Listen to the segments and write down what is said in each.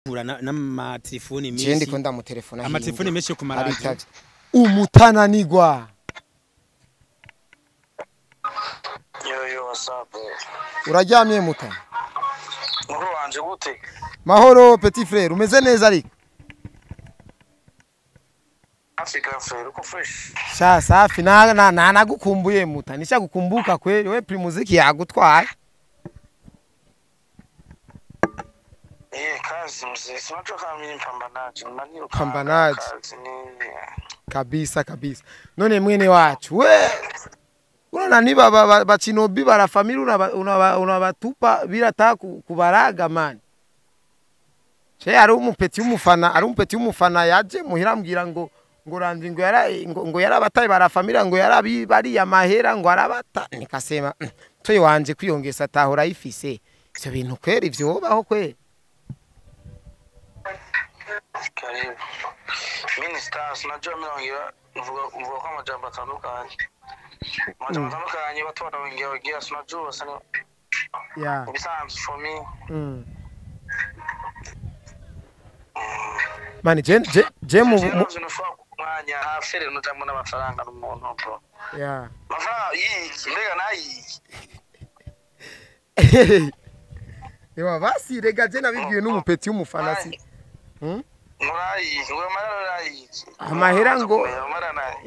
n'amatelefone menshi. Jendi ko ndamutelefona. Amatelefone menshi ku maradiyo. Umutananigwa. Yo WhatsApp. Uraryamye muta? Muro wanje gute? Mahoro petit frère, umeze neza ariko? Afrika frère, uko fresh. Safi nagukumbuye muta. Nisha gukumbuka kweli we primuziki yagutwaye. Kazi mzee, sinachoka mimi mpambanaji, pambanaji. Kabisa. None mwene wacu, we unaona ni bachinobi bara familia unabatupa bila ta kubaraga man. Che ari umupeti umufana yaje muhirambwira ngo Landry ngo yarabataye bara familia ngo yarabi bari amahera ngo arabata nikasema toye wanje kwiyongesa tahora ifise. Ivyo bintu kweri ivyo baho kweri. Karibu. Ministers najua mnaongea mvuga kwa majambo atandukanye. Majambo atandukanye watu wanaongea sinajua sana. Yeah. Bisanzwe for me. Mani je mu mwanya afere nutamwe n'amafaranga n'umuntu bro. Yeah. Mafaranga yiki mbega nayi. Ewa basi rega je nabibwiye n'umupeti umufana si. Murayi, we marayi. Amahera ngo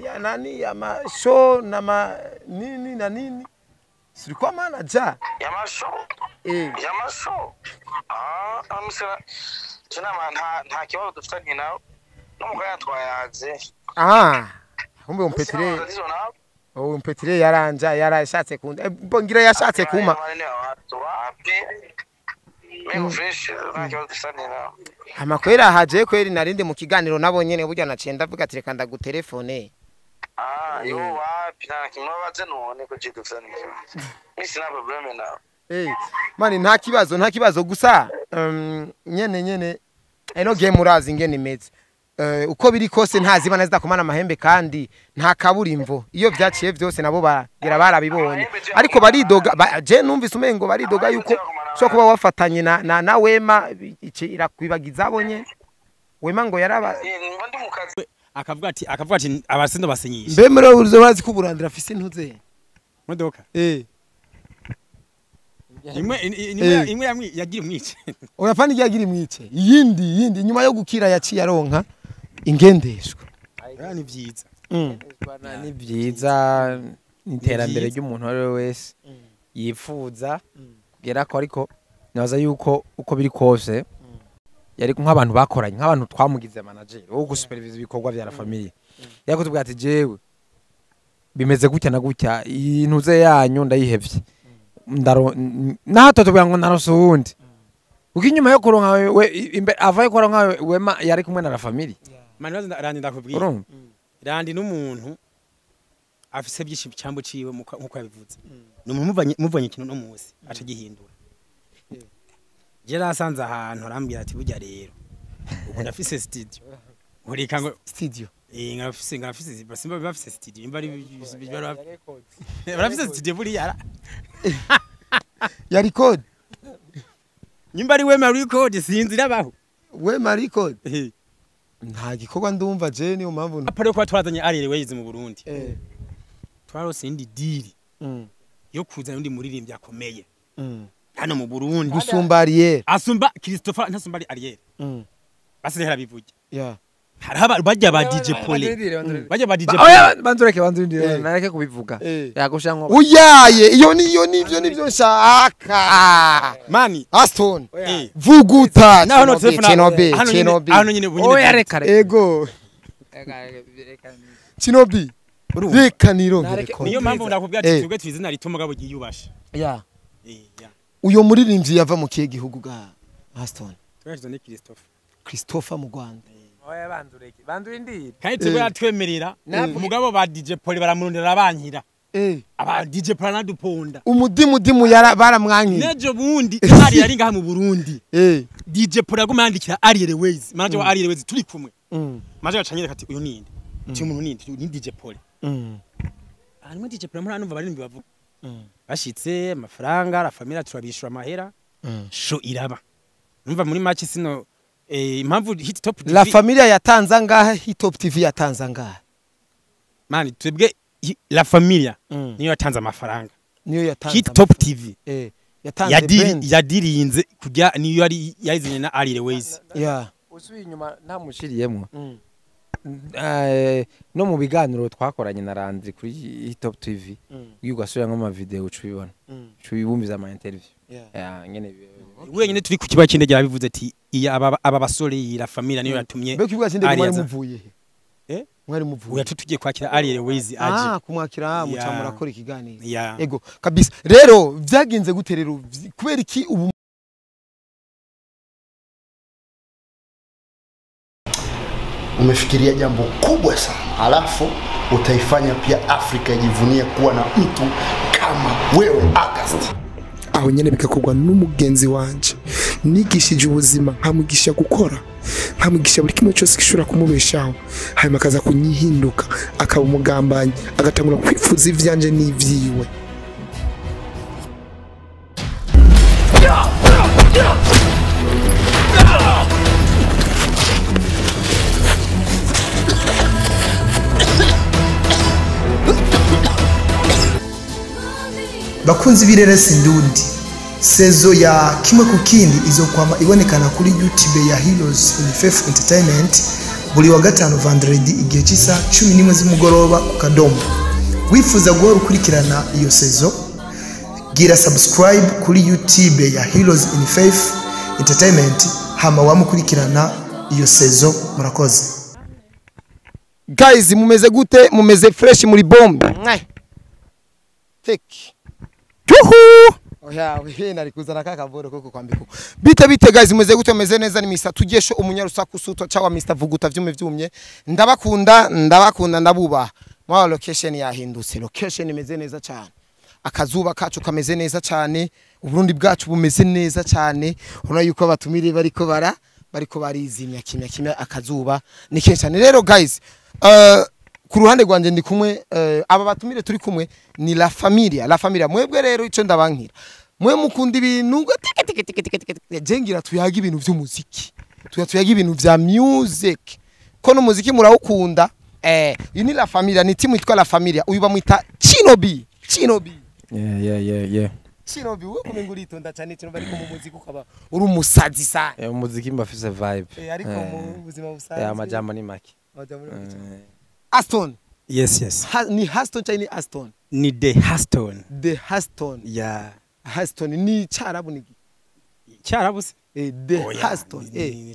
ya nani ya masho na nini na nini. Silikuwa manager. Ya masho. Ya masho. Amusera. Tuna nta kibazo dufitanye nawe. N'umugaya twayaze. Kumbe umpetire. Umpetire yarashatse kunda. Bongira yashatse kuma. Amakwera haje kweri narinde mu kiganiro nabo nyene burya nacenda vuga ati reka ndagutelefone. Yo wapi nta kimwabaze none ko jidufitanye. Misi na problem nawe. Mani nta kibazo gusa nyene eno game urazi ngene imeze. Uko biri kose ntazibana zidakomana amahembe kandi nta kaburimvo iyo byaciye byose nabo bagira barabibonye ariko baridoga je numvise umengo baridoga yuko so kuba wafatanye na Wema irakwibagiza abonye Wema ngo yaraba akavuga ati abasindo basenyisha mbe mero urazi ko Landry afise intuze modoka imwe yagira umwice oyafani yagira imwice yindi nyuma yo gukira yaciye aronka ingendeshwa ni byiza ni byiza interambere ry'umuntu wari wese yifuza kugera ko ariko nabaza yuko uko biri kose yari nk'abantu bakoranye nk'abantu twamugize manager wo gusupervise ibikorwa bya la famille yako tubwira ati jewe bimeze gutya na gutya intuze yanyu ndayihevye nato tubwira ngo narosundi ukinyuma yo kuronka we avaye kuronka Wema yari kumwe na la famille mani Landry ndakubwira Landry n'umuntu afise byinshi cyambo ciwe nkuko yabivuze muvanye ikintu no munsi aca gihindura je rasanze ahantu arambwira ati burya rero ubu ndafise studio urika ngo studio ngafise basimba bafise studio imbari barafise studio buri yara ya record imbari Wema record sinzi rabaho Wema record nta gikorwa ndumva je niyo mpamvu apare ko twazanye arire weze mu Burundi twarose indi deal yo kuzana undi muririmbyi akomeye hano mu Burundi gusumba Ariel asumba Christopher ntasumba Ariel basirehera bivuge yeah haraba bajya ba DJ Pole bajya ba DJ Pole banzureke nareke kubivuga yagushanko uyaye iyo nivyo nshaka mani Aston vuguta naho no Chinobi hano nyine bunyine oya reka ego Chinobi reka niyo mpamvu ndakubwira ati twebwe twizina rituma gabo giyubasha uyo muririmbyi yava mu kiye gihugu ga Aston twashyize ni Christopher mu Rwanda oya bandure ndi kandi twebwe yatwemerera umugabo ba DJ Pole baramurondera abankira aba DJ Pole naduponda umudimu baramwankira nejo bundi ari yari ngaha mu Burundi DJ Pole aguma yandikira Ariel Ways manager wa Ariel Ways turi kumwe manager yacanyere kati uyu ninde cyo umuntu ninde ni DJ Pole arimo DJ Pole muri anumva barimbi bavuga bashitse amafaranga la famille turabishura amahera sho iraba numva muri make sino impamvu hit top TV La Familia yatanze angahe, Hit Top TV yatanze angahe? mani twebwe La Familia niyo yatanze amafaranga. Niyo yatanze Hit Top TV yatanze yadirinze kujya niyo yari yazanye na Arirways. Usubiye inyuma ntamushiriyemo. No mu biganiro twakoranye na Landry kuri Hit Top TV ugasubira nko ma video ucubibona cubibumbiza ama interview ngene wenyine turi ku kiba kinde byarabivuze ati iya aba basore La Familia niyo yatumye Be kibuga kinde mwari muvuye he mwari muvuye uya tugiye kwakira Arirways aje kumwakira mucamura akora ikiganiro ego kabisa rero byagenze gute rero kubera iki ubu umefikiria jambo kubwa sana, alafu utaifanya pia Afrika ijivunie kuwa na mtu kama wewe August. Aho nyene bikakugwa n'umugenzi wanje nigishije ubuzima nkamugisha gukora nkamugisha buri kimwe cyose gishobora kumubeshaho hanyuma akaza kunyihinduka akaba umugambanyi agatangura kwifuza ivyanje n'ivyiwe. Bakunzi bireresi ndundi sezo ya kimwe kukindi izokwama ibonekana kuri YouTube ya Heroes in Faith Entertainment buri wa gatanu vendredi igihe cy'isa 11 z'umugoroba ku Kadomo. Wifuza guhora ukurikirana iyo sezo gira subscribe kuri YouTube ya Heroes in Faith Entertainment hama wamukurikirana iyo sezo. Murakoze guys, mumeze gute? Mumeze fresh muri bombe fake oya we nari kuzana kakaboro koko kwambiko bite guys, mumeze gute? Mumeze neza? Ni Mr Tugesho umunyarusaku suto cyawa Mr Vuguta vyumye ndabakunda ndabuba mwa location yahindutse. Location imeze neza cyane, akazuba kacu kameze neza cyane, uburundi bwacu bumeze neza cyane. Urona yuko abatumire bariko barizimya kimya akazuba ni kenshi cyane. Rero guys, ku ruhande rwanje ndi kumwe aba batumire turi kumwe ni La Familia. Mwebwe rero ico ndabankira mwe mukunda ibintu jengira tuyaga ibintu by'umuziki, tuyaga ibintu vya music ko no muziki murawukunda. Iyi ni La Familia, ni timu itwa La Familia. Uyu bamwita Chinobi. yeah Chinobi we kumenga uritonda cyane cyo bari ko mu muziki ukaba uri umusazi sana. Umuziki mbafise vibe ariko mu buzima busanzwe amajambo ni make. Aston. Yes. Ni Aston cyane ni Aston. Ni The Aston. Yeah. Aston ni Cyarabu ni Cyarabu se? The Aston. Ni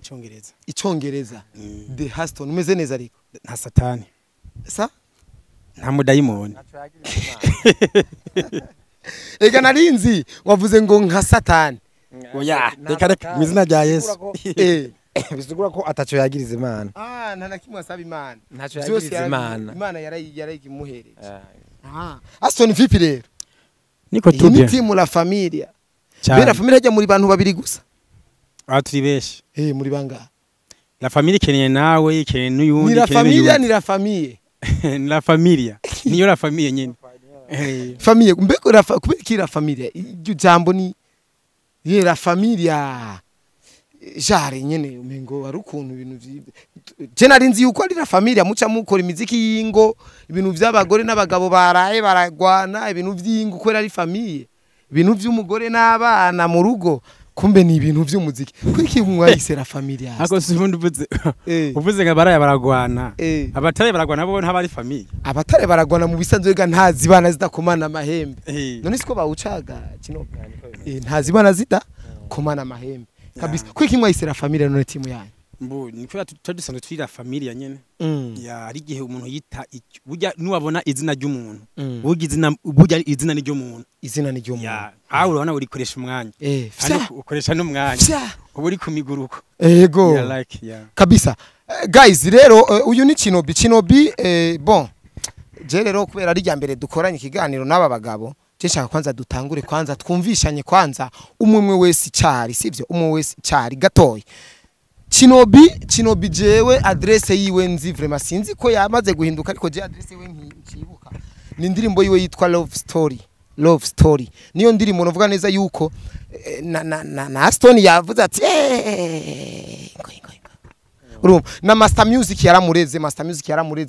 Icongereza. The Aston umeze neza ariko. Nta satani. Sa? Nta mudayimoni. Ega narinzi wavuze ngo nka satani. Oya, reka mwizina rya Yesu. Bisigura ko ataco yagiriza Imana. Nta nakimwe asaba Imana. Ntaco yagiriza Imana. Imana yarayimuhereje. Aston vipi rero? Niko tubye. Ni timu La Familia. La Familia hajya muri bantu babiri gusa. Turi beshi. Muri banga. La Familia keneye nawe, keneye n'uyundi. Ni La Familia ni La Famille. Ni La Familia. Niyo La Familia nyene. Famille mbeko kubiki La Familia. Iryo jambo ni La Familia. Jare nyene umengo ari ukuntu ibintu je narinzi yuko ari La Familia muca mukora imiziki y'ingo, ibintu by'abagore n'abagabo baraye baragwana, ibintu by'ingo ko ari famille, ibintu by'umugore n'abana mu rugo, kumbe ni ibintu by'umuziki. Kwiki mwayise La Familia? Ako sibundi uvuze nga baraye baragwana. Abatare baragwana bo ntabari famille. Abatare baragwana mu bisanzwe ga ntazi bana zidakomana amahembe. None siko bawucaga kino. Ntazi bana zita komana amahembe. Kabisa. Kwiki mwayise La Familia none timu yanyu? Mbo niko twadusanzwe twira Familia nyene. Ya ari gihe umuntu yita burya nuwabona izina ry'umuntu. Burya izina ni ry'umuntu. Izina ni ry'umuntu. Ya aho urabona uri koresha umwanya. Ariko ukoresha n'umwanya. Ubu uri kumiguruko. Ego. Kabisa. Guys rero uyu ni Chinobi bon. Je rero kubera ari ryambere dukoranye ikiganiro n'aba bagabo. Nshaka kwanza dutangure kwanza twumvishanye kwanza umwe wese cyari sivyo umwe wese cyari gatoyi. Chinobi jewe adresse yiwe nzi vraiment sinzi ko yamaze guhinduka ariko je adresse yiwe nkibuka. Ni ndirimbo yiwe yitwa Love Story. Niyo ndirimbo novuga neza yuko na Aston yavuze ati urumva na Master Music yaramureze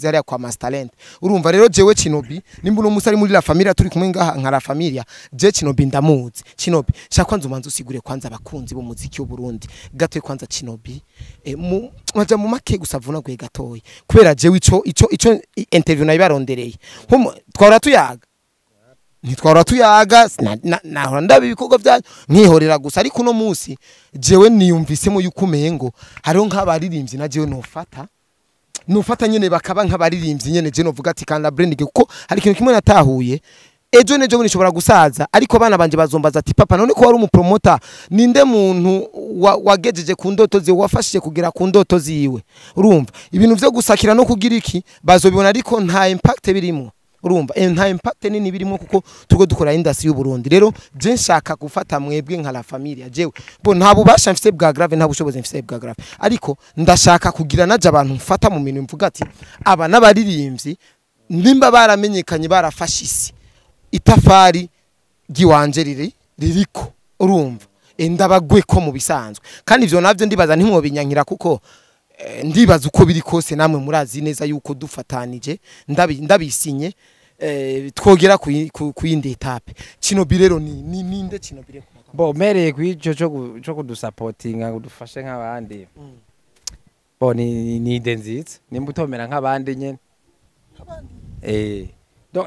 hariya kwa Master Talent urumva rero jewe Kinobi nimba uno musari muri la familia turi kumwe ngaha nka la familia je Kinobi ndamuzi Kinobi shaka kwanza umanza usigure kwanza abakunzi bo muziki w'u Burundi gatoye kwanza Kinobi mwaja mu make gusavuna gwe gatoye kubera jewe ico interview nayibarondereye twara tuyaga ntitwara tuyaga nahora ndabi ibikorwa byanyu nkihorera gusa ariko uno munsi jewe niyumvisemo yuko umengo hariho nk'abaririmbyi na jewe nufata nyene bakaba nk'abaririmbyi nyene je novuga ati kanda branding kuko hari ikintu kimwe natahuye ejo nejo nishobora gusaza ariko abana banje bazombaza ati papa none ko wari umupromoter ninde muntu wagejeje ku ndoto ziwe wafashije kugera ku ndoto ziwe urumva ibintu byo gusakira no kugira iki bazobibona ariko nta impact birimo urumva nta impact nini birimo kuko turgo dukora industry y'u Burundi rero je nshaka gufata mwebwe nka la familia jewe bo nta bubasha mfise bwa grave nta bushobozi mfise bwa grave ariko ndashaka kugira naje abantu mfata mu minwe mvuga ati aba n'abaririmbyi ndimba baramenyekanye barafashe isi itafari giwanje ririko urumva ndabagwe ko mu bisanzwe kandi ivyo navyo ndibaza ntimwobinyankira kuko ndibaza uko biri kose namwe murazi neza yuko dufatanije ndabisinye twogera ku yindi etape Kinobi rero ni ninde Kinobi rero bo mereye kwico cyo kudusupportinga kudufashe nk'abandi bo ni idenzitse nimba utomera nk'abandi nyene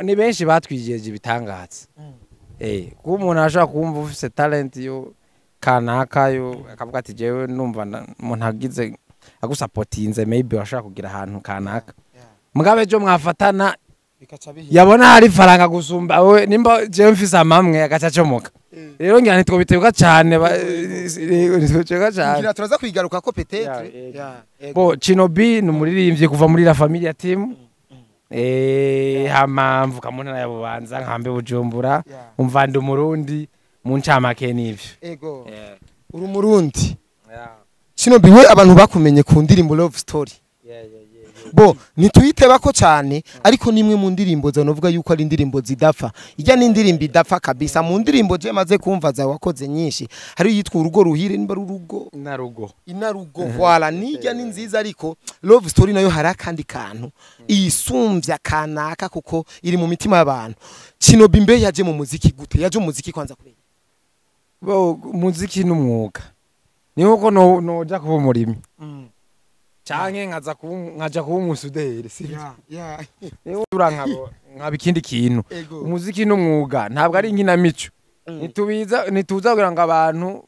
ni benshi batwijeje ibitangaza kuba umuntu ashaka kumva ufise talent yo kanaka yo akavuga ati jewe numva umuntu agize agusupportinze maybe washaka kugira ahantu kanaka mugabe jo mwafatana yabona hari faranga gusumba we nimba jewe mfise amamwe agacacomoka rero ngira nitwo bitebwa cyane ngira turaza kwigaruka ko peut-être bo Kinobi numuririmbye kuva muri la familia team hamamvu kamunana ya Bubanza nkambe Bujumbura umvanda umurundi mu ncamake n'ivyo ego uri umurundi Kinobi we abantu bakumenye ku ndirimbo Love Story bo nituyiteba ko cyane ariko nimwe mu ndirimbo zanovuga yuko ari indirimbo zidapfa ijya n'indirimbo idapfa kabisa mu ndirimbo je maze kumva za wakoze nyinshi hari yitwa urugo ruhire nimba rurugo inarugo wala nijya ni nziza ariko Love Story nayo hari akandi kantu isumvya kanaka kuko iri mu mitima y'abantu Kinobi mbe yaje mu muziki gute yaje mu muziki kwanza kure bo muziki n'umwuga niho noja kuba umurimi canke nkaja kuba umusuderi nkabikindi kintu umuziki n'umwuga ntabwo ari inkinamico nituza kugira ngo abantu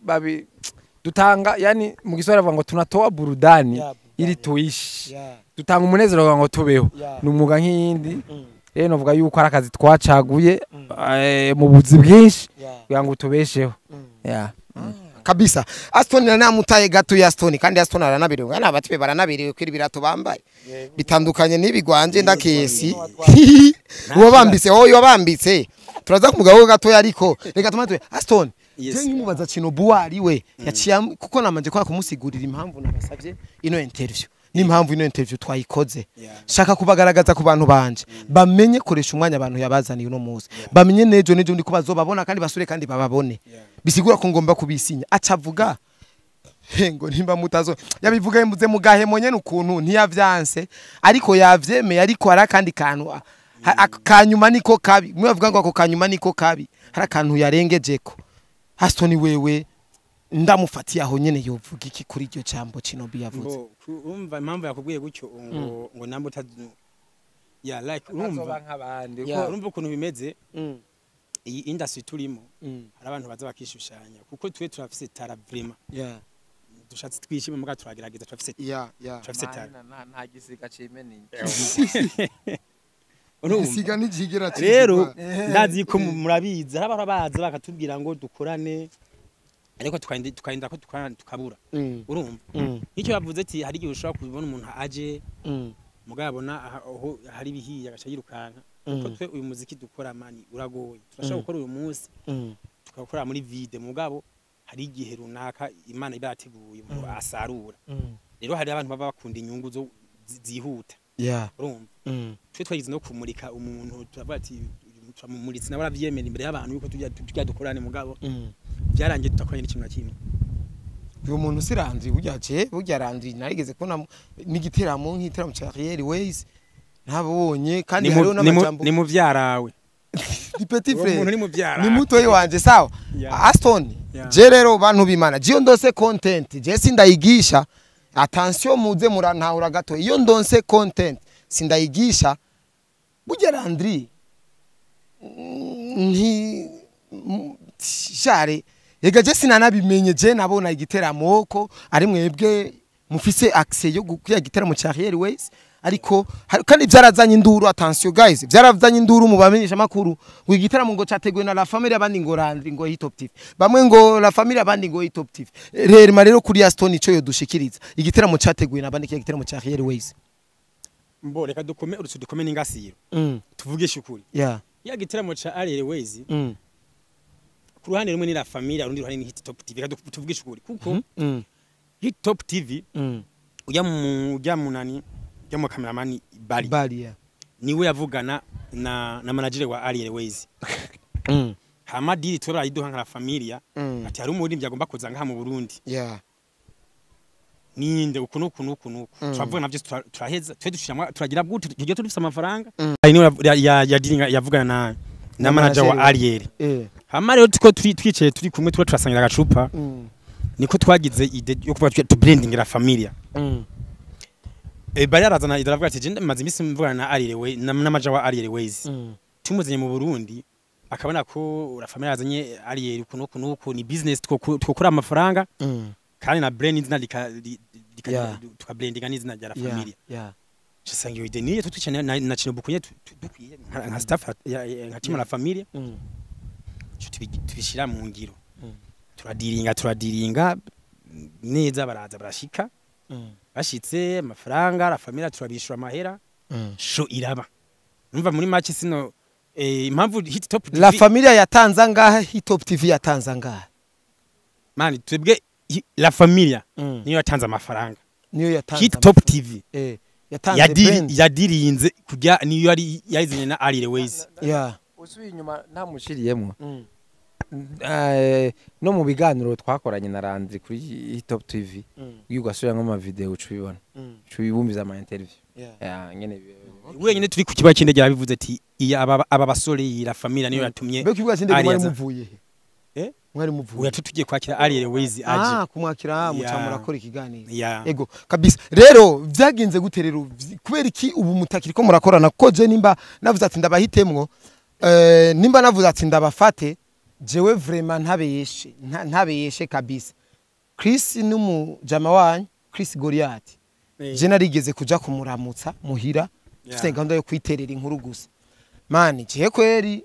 dutanga yani mu giswahili bavuga ngo tunatoa burudani ili tuishi dutanga umunezero ngo tubeho n'umwuga nk'iyindi rero novuga yuko ari akazi twacaguye mu buzi bwinshi kugira ngo tubesheho kabisa Aston namutaye gato ya Aston kandi Aston aranabiriwe ngana abatibe baranabiriwe kwiri birato bambaye bitandukanye n'ibigwanje ndakesi wabambise hoyo wabambise turaza kumugabo gato ariko reka tumatwe Aston je nkimubaza Kinobi wari we yaciye kuko namanje kwa kumusigurira impamvu nabasavye ino interview n'impamvu ino interview twayikoze shaka kubagaragaza ku bantu banje bamenye koresha umwanya abantu yabazaniye uno munsi bamenye nejo ndi kubazobabona kandi basure kandi bababone bisigura ko ngomba kubisinya acavuga hengo nimba mutazo yabivuga yembuze mugahemo nyene ukuntu ntiyavyanse ariko yavyemeye ariko ara kandi kantu kanyuma niko kabi mwe bavuga ngo ako kanyuma niko kabi hari kantu yarengejeko Aston wewe ndamufatiye aho nyene yovuga iki kuri iryo jambo Kinobi yavuze urumva impamvu yakubwiye gutyo ngo nambo like urumva nk'abandi urumva ukuntu bimeze iyi industry turimo hari abantu baza bakishushanya kuko twe turafise tara vraiment dushatse twishime muga turagerageza turafise turafise tara nta gisiga cimenye gisiga nijigera rero ndazi ko murabiza hari abantu baza bakatubwira ngo dukorane ariko tukarinda ko tukabura urumva nicyo yavuze ati hari igihe ushobora kubibona umuntu aje mugabona aho hari bihiye agaca yirukanka kuko twe uyu muziki dukora mani uragoye turashaka gukora uyu munsi tukakora muri vide mugabo hari igihe runaka Imana ibarateguye ngo asarura rero hari abantu baba bakunda inyungu zo zihuta urumva twe twagize no kumurika umuntu turavuga ati turamuritse na baravyemera imbere y'abantu yuko tujya dukorane mugabo byarangiye tutakoranye n'ikintu na kimwe uyu muntu si Landry burya Landry narigeze kubona n'igiteramo nk'iteramo cya Airways ntabonye kandi hariho n'amajambo ni muvyarawe di petit umuntu frère ni muvyara ni mutoyi wanje sawa Aston je rero bantu bimana je ndose content je sindayigisha attention muze murantahura gato iyo ndonse content sindayigisha burya Landry nti share yega je sinanabimenye je nabona igiteramo ko ari mwebwe mufise access yo gukwiya igiteramo cya Airways ariko kandi byarazanye induru attention guys byarazanye induru mu bamenyesha makuru wigiteramo ngo cyateguwe na la famille abandi ngo Landry ngo Hitop TV bamwe ngo la famille abandi ngo Hitop TV rero kuri Aston ico yo dushikiriza igiteramo cyateguwe na abandi igiteramo cya Airways mbo reka dukome n'ingasiro tuvugisha ukuri ya giteramo cya Airways ku ruhande rumwe ni la famille arundi ruhande ni Hitop TV reka tuvugisha ukuri kuko Hitop TV ujya munani mu cameraman Bali niwe yavugana na manager wa Airways hama diri tora iduha nka familia ati hari umuririmbyi agomba kuza ngaha mu Burundi ninde ukuno turavuga navyo turaheza twe dushiramwa turagira bwute tujye turifisa amafaranga niwe yavugana na manager wa Airways hama rero tuko twicaye turi kumwe tuba turasangira agacupa niko twagize ide yo kuba tu blending la familia bari arazana idaravuga ati je maze imisi mvugana na Airways n'amaja wa Airways tumuzanye mu Burundi akabona ko la famille yazanye Airways kuno ni business twokora amafaranga kandi na brand izina tukablendinga n'izina rya la familia cyasanga iyo ide niye tutucane na kino bukunye dukwiye nka staff nka timu la familia tubishira mu ngiro turadiringa neza baraza barashika bashitse amafaranga la famille turabishura amahera sho iraba numva muri match sino impamvu Hitop TV la famille yatanza ngaha Hitop TV yatanza ngaha mani twebwe la famille niyo yatanze amafaranga niyo yatanze Hitop TV yatanze yadirinze kujya niyo yari yayizinye na Airways usubiye inyuma ntamushiriyemo no mu biganiro twakoranye na Landry kuri Hitop TV ugasubira nko ma video ucubibona ucubibumbiza ama interview ngene wenyine turi ku kiba kinde rya bivuze ati iya aba basore la famille niyo yatumye be kivuga sinde mwari muvuye mwari muvuye uya tugiye kwakira Airways aje kumwakira mucamura kora ikiganiro ego kabisa rero byagenze gute rero kubera iki ubu mutakiri ko murakorana ko je nimba navuze ati ndabahitemwo nimba navuze ati ndabafate jewe vraiment ntabeyeshe kabisa Chris n'umujama wanyu Chris Goliath je narigeze kuja kumuramutsa muhira dufite gahunda yo kwiterera inkuru gusa mani je kweri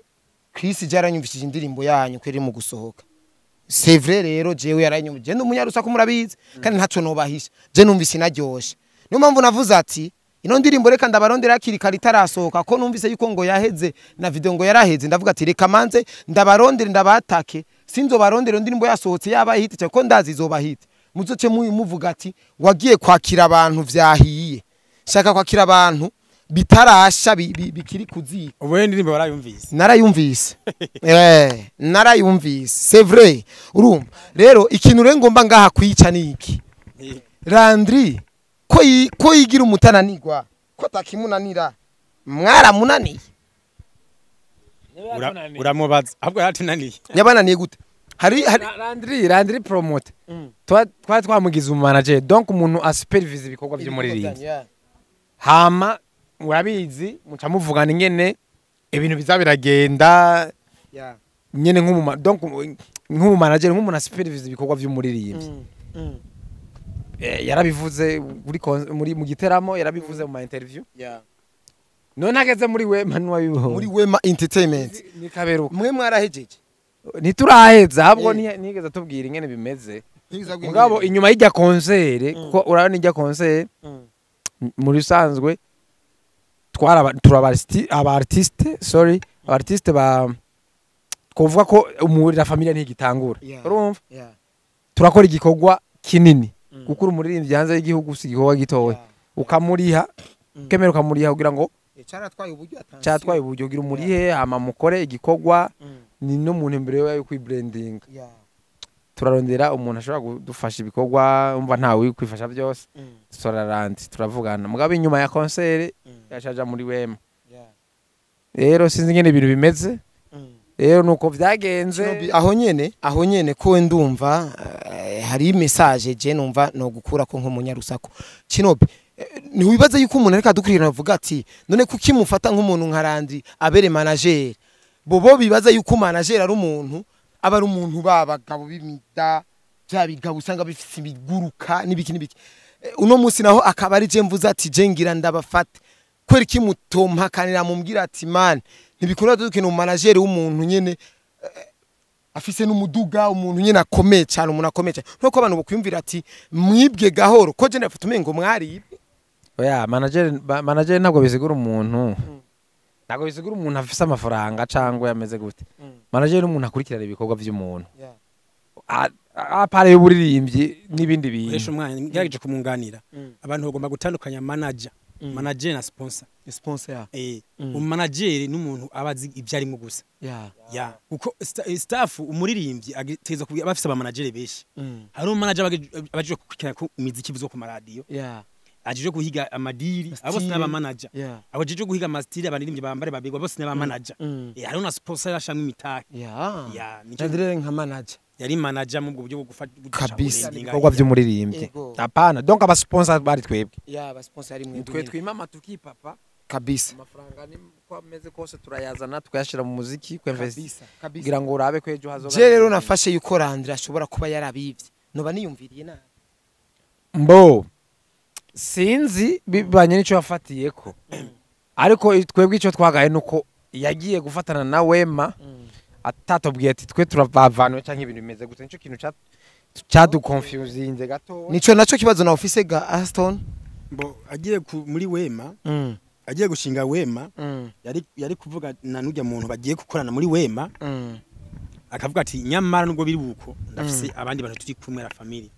Chris jaranyumvishije indirimbo yanyu kweri mu gusohoka c'est vrai rero jewe yaranyumvije nd'umunyarusa ko murabizi kandi ntaco nobahisha je numvise naryoshe niyo mpamvu navuze ati ino ndirimbo reka ndabarondera akiri karitarasohoka ko numvise yuko ngo yaheze na video ngo yaraheze ndavuga ati reka manze ndabarondere ndabatake sinzo barondera indirimbo yasohotse yaba hit cyo ko ndazi zoba hit muzoce muvuga ati wagiye kwakira abantu vyahiye shaka kwakira abantu bitarasha bikiri kuzika ubuye ndirimbo barayumvise narayumvise narayumvise c'est vrai urumva rero ikintu rero ngomba ngaha kwica niki Landry ko yigira umutananirwa ko takimunanira mwaramunaniye uramubaza ahubwo yaratunaniye yabananiye gute hari Landry promoter twamugize umanager donc umuntu asupervise ibikorwa by'umuririmbyi hama urabizi muca muvugana ingene ibintu bizabiragenda nyene nk'umumanager nk'umuntu asupervise ibikorwa by'umuririmbyi yarabivuze muri mu giteramo yarabivuze mu ma interview none ageze muri Wema n'wabibo muri Wema Entertainment ni kaberuka mwe mwarahejeje ntituraheza ahubwo nigeze tubwira ingene bimeze mugabo inyuma y'ijya concert kuko urabona ijya concert muri usanzwe abartiste ba kuvuga ko umurira familia ntigitangura urumva turakora igikorwa kinini gukura umuririmbyi hanze y'igihugu usigikorwa gitowe ukamuriha kemera ukamuriha kugira ngo cyatwaye uburyo kugira umurihe hama mukore igikorwa ni no muntu imbere yo kwibranding turarondera umuntu ashobora kudufasha ibikorwa umva ntawe kwifasha byose turarandi turavugana mugabe inyuma ya concert yashaja muri wema rero sinzi ngene ibintu bimeze rero nuko vyagenze aho nyene ko ndumva hari message je numva no gukura ko nk'umunyarusako Kinobi ntiwibaza yuko umuntu ariko adukurira avuga ati none kuki mufata nk'umuntu nka Landry abere manager bobo bibaza yuko manager ari umuntu aba ari umuntu babagabo b'imida byabigabo usanga bifite imiguruka nibiki uno munsi naho akaba ari je mvuza ati je ngira ndabafate kweri kimutompa kanira mumbwira ati man ntibikunda dukina manager w'umuntu nyene afise n'umuduga umuntu nyene akomeye cyane umuntu akomeye cyane nko abantu bokwimvira ati mwibwe gahoro ko je ndafite umengo mwari oya manager ntabwo bisigura umuntu ntabwo bisigura umuntu afise amafaranga cyangwa yameze gute manager n'umuntu akurikirana ibikorwa by'umuntu apare y'uburirimbyi n'ibindi bintu Koresha umwanya ngerageje kumunganira abantu bagomba gutandukanya manager na sponsor umanager n'umuntu abazi ibyo arimo gusa kuko staff umuririmbyi agiteza kuba bafise aba manager beshi hari umanager abaje kukurikirana ku imiziki bizo ku maradiyo ajije guhiga amadiri abo sinaba manager abajije guhiga amastiri abanirimbyi bambare babigwa bose n'aba manager hari una sponsor yashamwe imitaka Landry nka manager yari manager mu buryo bwo gufata kabisa ibikorwa by'umuririmbyi apana donc aba sponsor bari twebwe aba sponsor ari mwe twe twimama tukipapa kabisa amafaranga ni ko ameze kose turayazana tukayashira mu muziki kwemvesa kugira ngo urabe ko ejo hazoga je rero nafashe yuko Landry ashobora kuba yarabivye noba niyumviriye nabi mbo sinzi bibanye nico yafatiyeko ariko twebwe ico twagaye nuko yagiye gufatana na Wema atatobwiye ati twe turavavana cyangwa ibintu bimeze gute nico kintu cyadu confusinze gato nico naco kibazo na office ga Aston mbo agiye muri Wema agiye gushinga Wema yari kuvuga na nujya muntu bagiye gukorana muri Wema akavuga ati nyamara nubwo biri buko ndafise abandi bantu turi kumwe na family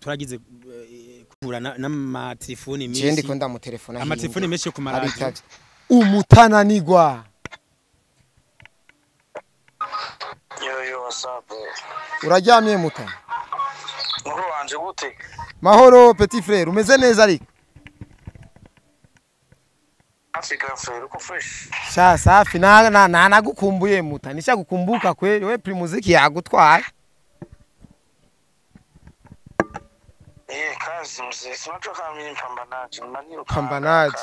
turagize kuvura n'amatelefone menshi je ndiko mu telefone amatelefone menshi ku maradiyo umutananigwa yo whatsapp uraryamye mutana nkuru wanje gute mahoro petit frère umeze neza ariko Africa frère uko fresh safi nagukumbuye muta nisha gukumbuka kweli we primuziki yagutwaye kazi mzee sinachoka mimi pambanaji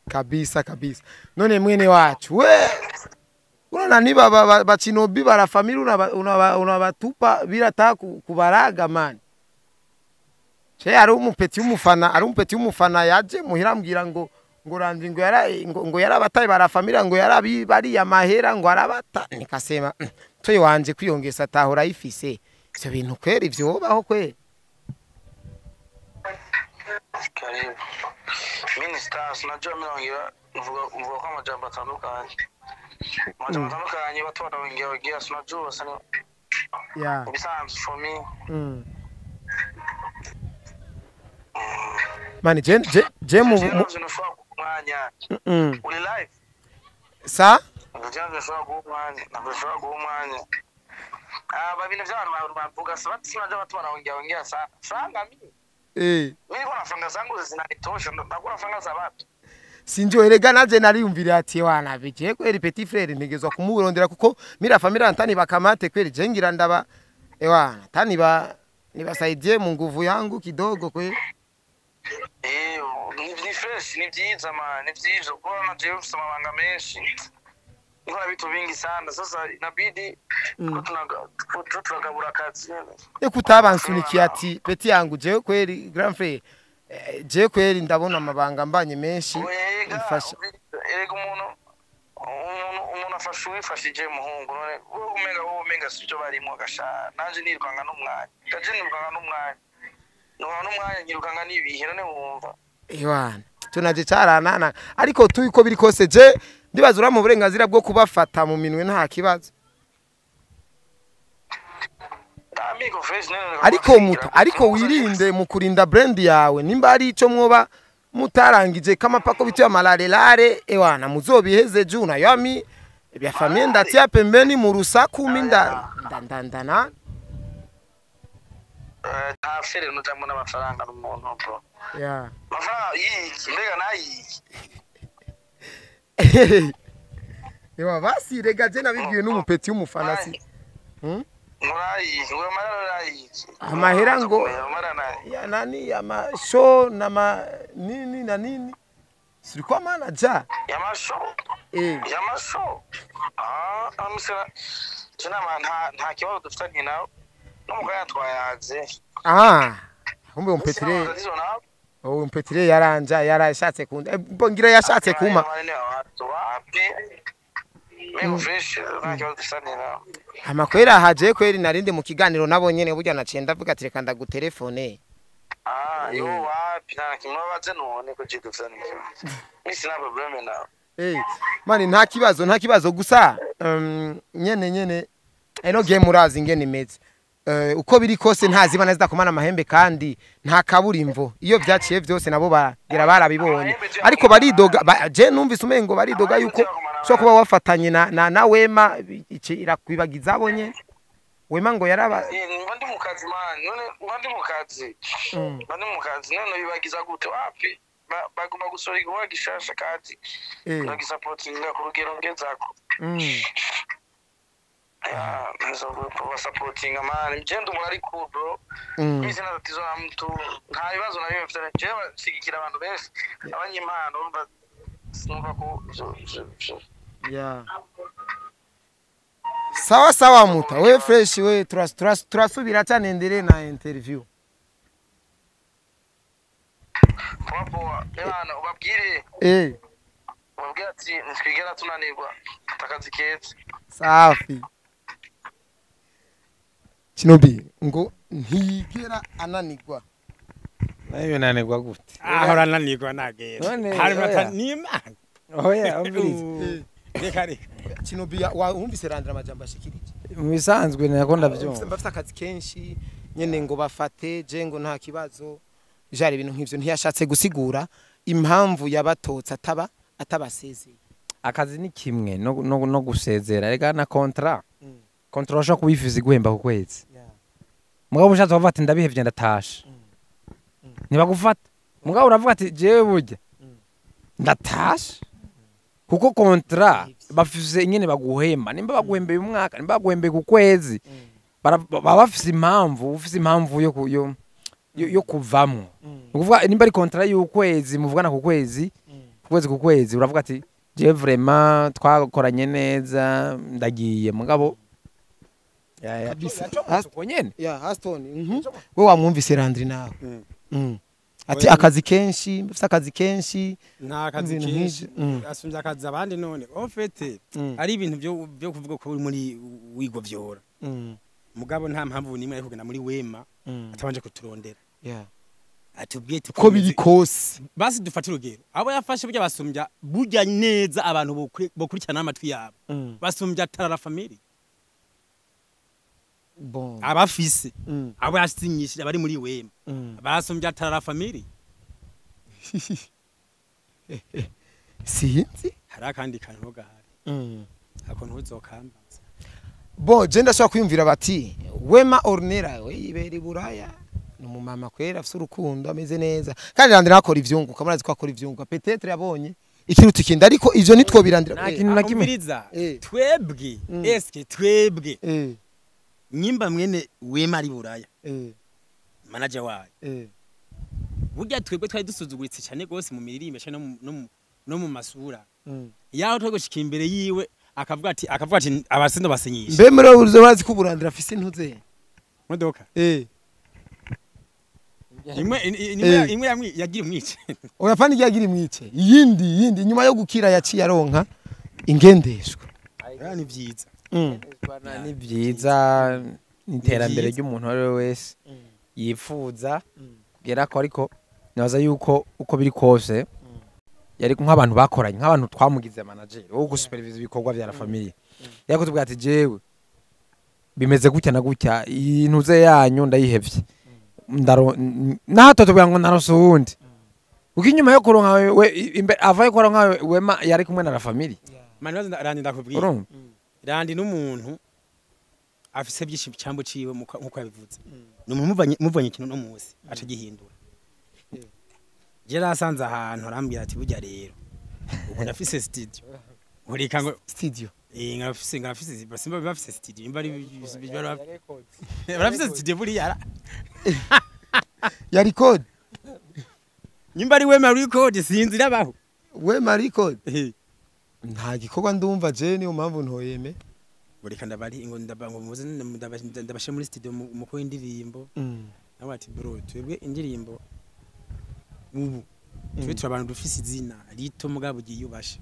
kabisa none mwene wacu we unaona niba bachinobi bara family unabatupa bila ta kubaraga man che ari umupeti umufana yaje muhirambwira ngo Landry ngo yarabataye bara family ngo yarabi bari ya mahera ngo arabata nikasema toye wanje kwiyongesa tahora ifise ivyo bintu kweri ivyo baho kweri karibu minister sinajua milongira uvuga kwa majambo atandukanye watu wanaongea sinajua sana bisanzwe for me mani je mu mwanya uli live sa mwanya babine vy'abantu bavuga sabati sinajua watu wanaongea sana franga mimi mimi kwa franga zangu zinanitosha nakula franga za watu sinjo erega naje nariyumvira ati wana bije kweri petit frère ntegezwa kumurondera kuko mira family ntani bakamate kweri je ngira ndaba ewana tani nibasaidie mu nguvu yangu kidogo kweri ni fresh ni byiza man ni byiza kwa na je ufite amabanga menshi nikora bitu bingi sana sasa inabidi ko tunagabura kazi ekutabansunikiye ati peti yangu je kweri grand frère je kweri ndabona amabanga mbanye menshi ifasha erega umuntu afasha wifashije muhungu none umenga sicyo barimo gasha nanje nirukanga n'umwanya n'umwanya nyirukanga nibihe none wumva ewana tunaje caranana ariko tuyiko biri kose je ndibazura mu burenganzira bwo kubafata mu minwe nta kibazo ariko wirinde mu kurinda brand yawe nimba ari ico mwoba mutarangije kama pako bitu ya malarelare ewana muzobiheze juna yami Bya famille ndatia pembeni mu rusaku ndandana. Afere nujamwe n'amafaranga n'umuntu bro. Yeah. Mafaranga yiki mbega nayiki. Ewa basi rega je nabibwiwe n'umupeti w'umufana si. Murayi, we marayi. Amahera ngo ya nani ya masho na nini na nini. Silikuwa manager. Ya masho. Ya masho. Amusera. Jina nta kibazo dufitanye nawe. N'umugaya twayaze. Kumbe umpetire. Umpetire yarashatse kunda. Bongira yashatse kuma. Amakwera haje kweri narinde mu kiganiro nabo nyene burya nacenda vuga ati reka ndagutelefone. Yo wapi nta kimubaze none ko jidufitanye. Misi na problem nawe. Mani nta kibazo gusa nyene eno game urazi ingene imeze. Uko biri kose ntazibana zidakomana amahembe kandi nta kaburimvo iyo byaciye byose nabo bagira barabibonye ariko baridoga je numvise umengo baridoga yuko cyo kuba wafatanye na Wema irakwibagiza abonye Wema ngo yaraba ndi mu kazi man none ndi mu kazi none bibagiza gute wapi baguma gusora igwa gishasha kazi bagisupportinga ku rugero ngezako kwa supporting amani mjendo mwari cool bro misi na tatizo na mtu nta bibazo na biyo mfitanye je basigikira abantu benshi abanyimana urumva sinumva ko sawa muta we fresh we turasubira cyane ndere na interview poa yana ubabwire ubabwire ati ntwigera tunanirwa takazi ketse safi Kinobi ngo ntigera ananirwa. Nayo nanirwa gute? Ahora ananirwa nagera. Hari mata n'Imana. Oya umvirize. Rekare. Kinobi wumvise Landry amajambo ashikirije. Mubisanzwe nako ndavyumva. Bafite akazi kenshi nyene ngo bafate je ngo nta kibazo. Jari ibintu nk'ivyo ntiyashatse gusigura impamvu yabatotsa atabasezeye. Akazi ni kimwe no gusezera rega na contrat. Contrat sho kubifiza guhemba ku kwezi. Mugabo ushatse bavuga ati ndabihevye ndatasha. Ntibagufata. Mugabo uravuga ati jewe burya. Ndatasha. Kuko contrat bafize nyene baguhemba. Nimba baguhembeye umwaka, nimba baguhembeye ku kwezi. Baba bafise impamvu, ufise impamvu yo kuvamwo. Ukuvuga nimba ari contrat y'ukwezi muvugana ku kwezi, ku kwezi uravuga ati je vraiment twakoranye neza ndagiye mugabo Aston we wamwumvise Landry nawe ati akazi kenshi bafite akazi kenshi nta kazi kenshi asumye akazi abandi none ofete ari ibintu byo kuvuga ko muri wigo vyora mugabo nta mpamvu nimwe ari kugenda muri Wema atabanje kuturondera atubwiye ko biri kose basi dufata urugero abo yafashe burya basumbya burya neza abantu bokurikirana amatwi yabo basumbya tarara family bon abafise abo yasinyishije bari muri Wema basumbya tarara family sinzi hari kandi kantu gahari akontu uzokambaza bon je ndashaka kwiyumvira bati Wema Ornera we iberi buraya numumama kwera afite urukundo ameze neza kandi Landry akora ivyunguka murazi ko akora ivyunguka peut-être yabonye ikiruta ikindi ariko ivyo nitwo birandira nta kintu na kimwe twebwe eske twebwe nyimba mwene Wema ari buraya manager wayo burya twebwe twari dusuzuguritse cyane gose mu mirimo cyane no mu masura yaho twe gushika imbere yiwe akavuga ati abasindo basenyisha mbe muri uruzo bazi ko Landry afise intuze modoka imwe yagira umwice oya fani yagira imwice yindi nyuma yo gukira yaciye aronka ingendeshwa ni byiza ni byiza iterambere ry'umuntu ari wese yifuza kugera ko ariko nabaza yuko uko biri kose yari nk'abantu bakoranye nk'abantu twamugize manager wo gusupervise ibikorwa bya la famille yako tubwira ati jewe bimeze gutya na gutya intuze yanyu ndayihevye nato tubwira ngo narosundi uko inyuma yo kuronka we avaye kuronka Wema yari kumwe na la famille mani bazo randi ndakubwiye urumva randi n'umuntu afise byinshi cyambo ciwe nkuko yabivuze n'umuntu muvanye ikintu no munsi aca gihindura je rasanze ahantu arambwira ati burya rero ubu ndafise studio urika ngo studio ngafise basimba bafise studio imbari barafise studio buriya ya record nyimba ari wema record sinzi rabaho wema record nta gikorwa ndumva je niyo mpamvu ntoyeme urika ndabari ngo ndabashe muri studio mu ko indirimbo nawe ati bro twebwe indirimbo ubu twe turabantu dufise izina rito mugabo giyubashe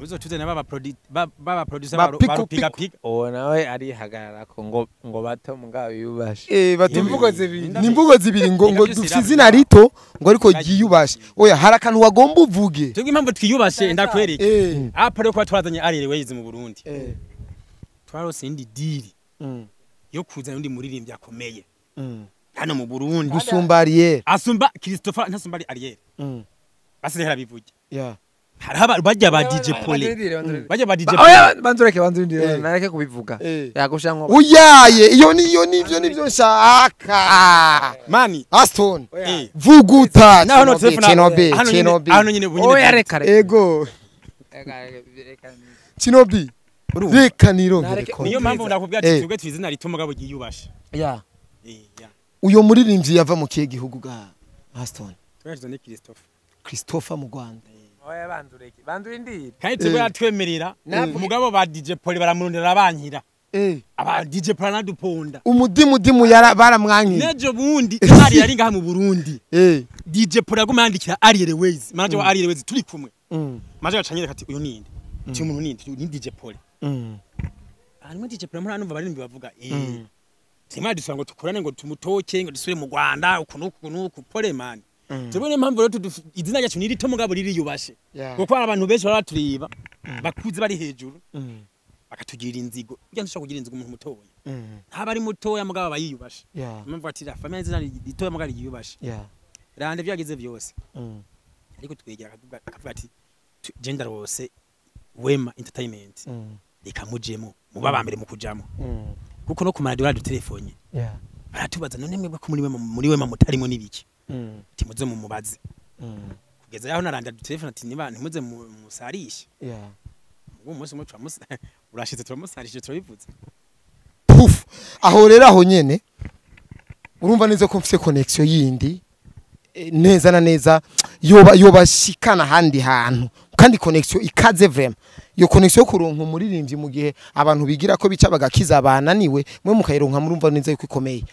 muzo tuze naba producer baro piga nawe ari hagarara ko ngo bato mugabo yubashe nimvugo zibiri ngo dufise izina rito ngo ariko giyubashe oya harakantu wagomba uvuge twebwe impamvu twiyubashe ndakwereke apare ko twarazanye arire weze mu Burundi twarose indi deal yo kuzana undi muririmbyi akomeye hano mu Burundi gusumba Ariel asumba Christopher ntasumba Ariel basirehera bivuge yeah haraba bajya ba DJ Pole bajya ba DJ oya banzureke nareke kubivuga yagusha nko uyaye iyo nivyo nshaka mani Aston vuguta naho no Chinobi hano nyine bunyine oya reka ego Chinobi reka nirongere ko niyo mpamvu ndakubwira ati twebwe twizina rito mugabo giyubashe yeah uyo muririmbyi yava mu kiye gihugu ga Aston twaje ni Christopher mu Rwanda oya bandure ndiri kandi twebwe atwemerera umugabo ba DJ Pole baramurondera bankira aba DJ Pole naduponda umudimu baramwankira nejo bundi ari yari ngaha mu Burundi DJ Pole aguma yandikira Ariel Ways manaje wa Ariel Ways turi kumwe maje gacanyere kati uyu ninde ti umuntu ninde ni DJ Pole arimo DJ Pole muri numva barimbi bavuga Sima dusanga tukorane ngo tumutoke ngo dusure mu Rwanda ukunuku Pole man tubone impamvu rero izina ryacu ni rito mugabo riri yubashe kuko abantu benshi baraturiba bakuze bari hejuru bakatugira inzigo ujya nshaka kugira inzigo umuntu mutoya ntaba ari mutoya mugabo bayiyubashe impamvu ati la famille izina rito mugabo yiyubashe rande byagize byose ariko twegera akavuga ati gender rose Wema Entertainment reka mujemo mubabambere mu kujamo kuko no kumara radio telefone baratubaza none mwebwe ko muri Wema mutarimo nibiki timuze mu mubazi kugeza yaho naranda telefone ati niba ntimuze musarishe uwo munsi umwe urashize turamusarishe turabivuze puf aho rero aho nyene urumva neza ko mfise connection yindi neza na neza yobashikana handi hantu kandi connection ikaze vraiment yo connection yo kuronka umuririmbyi mu gihe abantu bigira ko bica bagakiza abananiwe mwe mukayironka murumva neza yuko ikomeye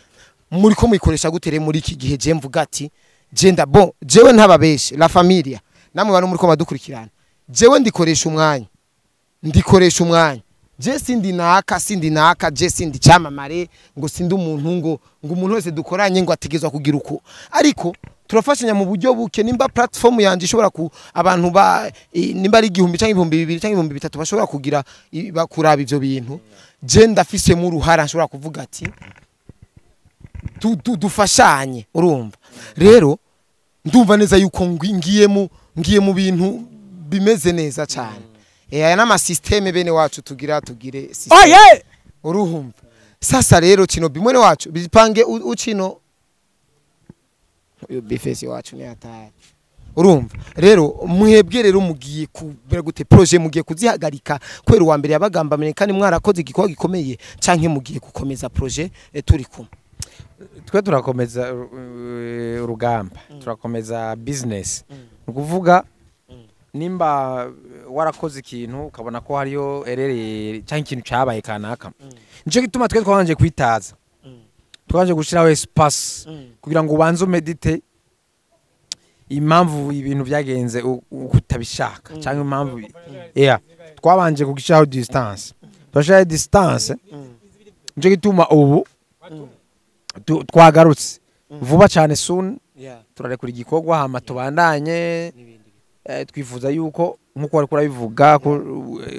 muri ko muyikoresha gutere muri iki gihe je mvuga ati genda bon jewe ntababeshe la familia namwe bantu muri ko badukurikirana jewe ndikoresha umwanya je sindi naka je sindi cyamamare ngo sindi umuntu ngo umuntu wese dukoranye ngo ategezwa kugira uko ariko turafashanya mu buryo buke nimba platform yanje ishobora ku abantu ba nimba ari 1000 cyangwa 2000 cyangwa 3000 bashobora kugira bakuraba ivyo bintu je ndafise mu ruhara nshobora kuvuga ati dufashanye urumva rero ndumva neza yuko ngiye mu bintu bimeze neza cyane aya nama systeme bene wacu tugire systeme urumva sasa rero kino bimwe wacu bipange ucino bifesi wacu ni atari urumva rero mwebwe rero mugiye kubera gute projet mugiye kuzihagarika kwera wa mbere yabagamba kandi mwarakoze igikorwa gikomeye canke mugiye gukomeza projet turi kumwe twe turakomeza urugamba turakomeza business ukuvuga nimba warakoze ikintu ukabona ko hariyo erere cyangwa ikintu cyabaye kanaka nico gituma twe twanje kwitaza twanje gushiraho espace kugira ngo ubanze medite impamvu ibintu byagenze ukutabishaka cyangwa impamvu twabanje kugishaho distance twashaye distance nico gituma ubu twagarutse vuba cyane soon turarekura igikorwa hama tubandanye twifuza yuko nkuko wari kurabivuga ko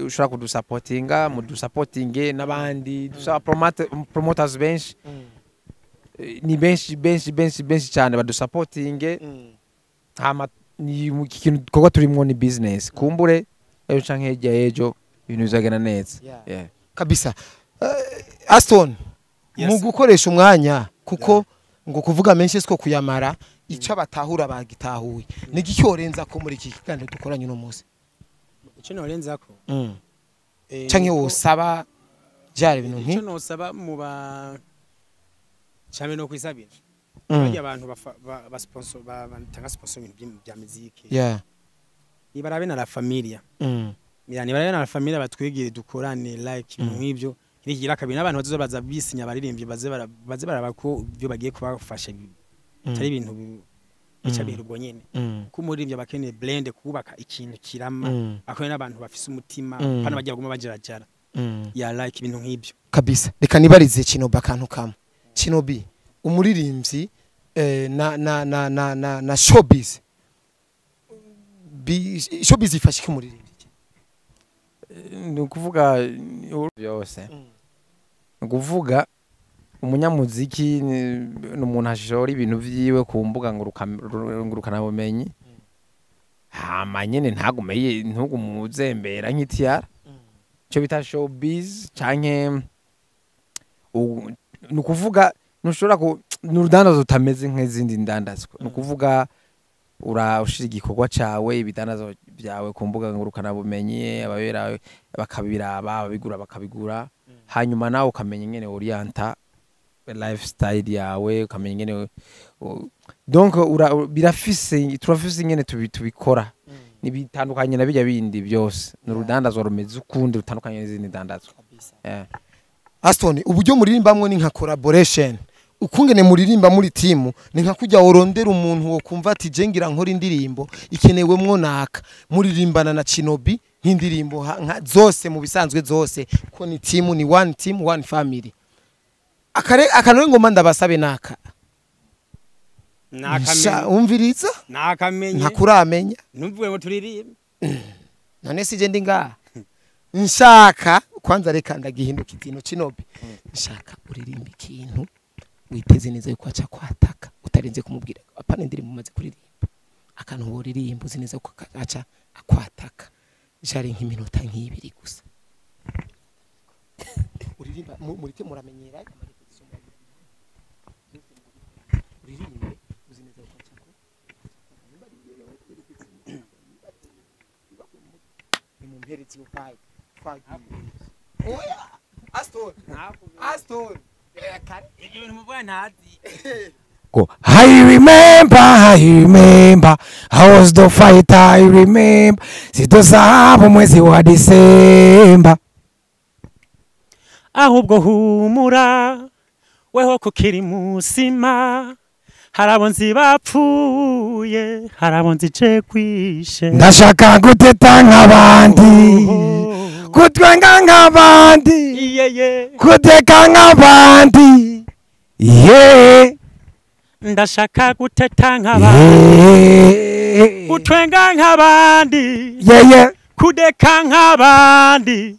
ushaka kudusupportinga mudusupportinge nabandi dusaba promoters benshi ni benshi cyane badusupportinge hama ni mu kintu twaba turimo ni business kumbure ejo canke hirya ejo ibintu bizagenda neza kabisa. Aston mu gukoresha umwanya kuko ngo kuvuga menshi siko kuyamara ico abatahura bagitahuye nigicyorenza ko muri iki kiganiro dukoranye no munsi ico norenza ko canke wosaba byari ibintu nki ico nosaba mu ba cyane no kwisabira bajya abantu ba sponsor batanga sponsor ibintu bya muziki ibarabe na la familia yani ibarabe na la familia batwegere dukorane like nk'ibyo nigira kabiri n'abantu bazoza baza bisinya abaririmbyi baze barabako byo bagiye kubafasha atari ibintu bicabira ubwo nyene ko umuririmbyi abakeneye blend kubaka ikintu kirama akone n'abantu bafise umutima pana bagiye baguma bajerajara ya like ibintu nk'ibyo kabisa. Reka nibarize Kinobi akantu kamwe. Kinobi umuririmbyi na showbiz showbiz ifashe ko umuririmbyi ni ukuvuga byose kuvuga umunyamuziki n'umuntu ashora ibintu vyiwe ku mbuga ngurukana bumenyi hama nyene ntagumeye ntugumuzembera nk'itiyara cyo bita showbiz canke nukuvuga nushobora ku n'urudandazo utameze nk'izindi ndandazwa nukuvuga urashira igikorwa cawe ibidandazo byawe ku mbuga ngurukana bumenyi ababera bakabiraba ababigura bakabigura hanyuma nawe ukamenya ingene orienta lifestyle yawe ukamenya ingene donc turafise ingene tubikora nibitandukanye na bijya bindi byose n'urudandazo rumeze ukundi rutandukanye n'izindi ndandazwa. Aston uburyo muririmbamwe ni nka collaboration ukungene muririmba muri timu ni nka kujya worondera umuntu wo kumva ati jengira nkora indirimbo ikenewemwo naka muririmbana na Kinobi nk'indirimbo nka zose mu bisanzwe zose ko ni timu ni one team one family akanowe ngoma ndabasabe naka umviriza nakamenye ntakuramenya numvuye ngo turirimba none sije ndi ngaha nshaka kwanza reka ndagihinduka ikintu Kinobi nshaka uririmba ikintu witeze neza yuko aca kwataka utarinze kumubwira apana indirimbo umaze kuririmba akantu woririmba uzi neza ko aca akwataka jari nk'iminota nk'ibiri gusa uririmba murite muramenyera uririmba uzi neza ko aca ni mu mperezi ufaye oya Aston Go. I remember I was the fighter. I remember sitosahau mwezi wa Disemba ahubwo humura weho kukiri musima harabonzi bapfuye harabonzi je kwishe ndashaka guteta nk'abandi kutwenga nk'abandi kuteka nk'abandi ndashaka guteta nk'abandi kutwenga nk'abandi kudeka nk'abandi